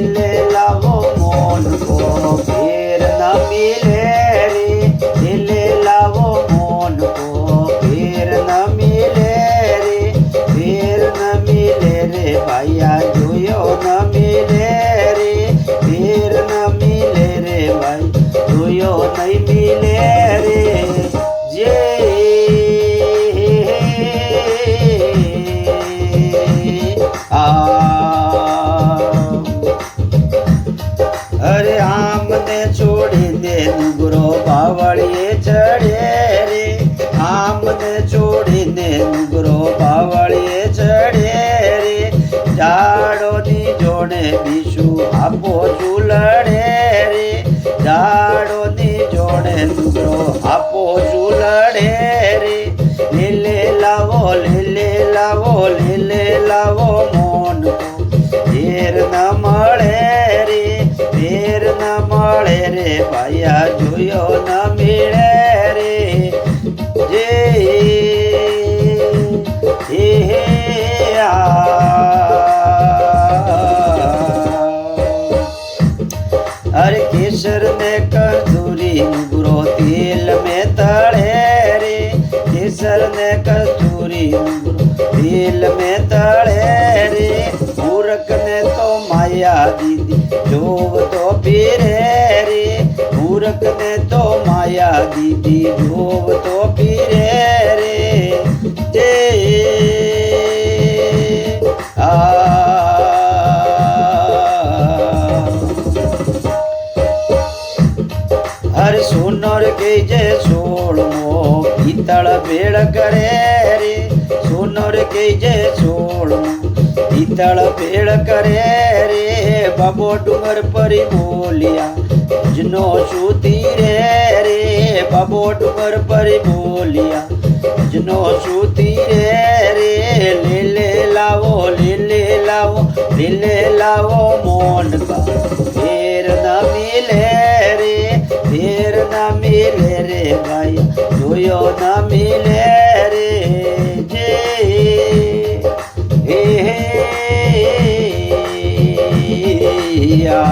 ले लावो मोन को फिर न मिले रे, ले लावो मोन को फिर न मिले रे, फिर न मिले रे भैया जोयो न मिले रे, फिर न मिले रे भाई जोयो नहीं मिले रे। जे अरे आमने छोड़ी दे नुगरो बावड़िए चढ़े रे, आमने छोड़ी दे नुगरो बावड़िए चढ़े रे, जाड़ो नी जोड़े बीशु आपो झूलड़े रे, जाड़ो नी जोड़े नुगरो आपो झूलड़े रे, ले लावो ले लावो ले लावो मोन को फेर न मळे रे, फेर न मळे रे भैया जोयो न मिले रे। जे हे अरे केसर ने कस्तूरी नुगरो तेल में तळे रे, केसर ने कस्तूरी नुगरो तेल में तळे रे, मूर्ख ने तो माया दीदी जोव तो पीरे रे, मूर्ख ने तो माया दीदी जोव तो पीरे रे। जे हर सोनर के जे सोलमो पीतल भेड़ करे रे, सोनर के जे सोलमो पीतल भेड़ करे रे, बाबो डूंगर परी बोलिया जनो सूती रे, बाबो डूंगर परी बोलिया जनो सूती रे, ले लावो ले लावो मोन का फेर न मिले रे, फेर न मिले रे भाई जोयो न मिले रे। जे हे या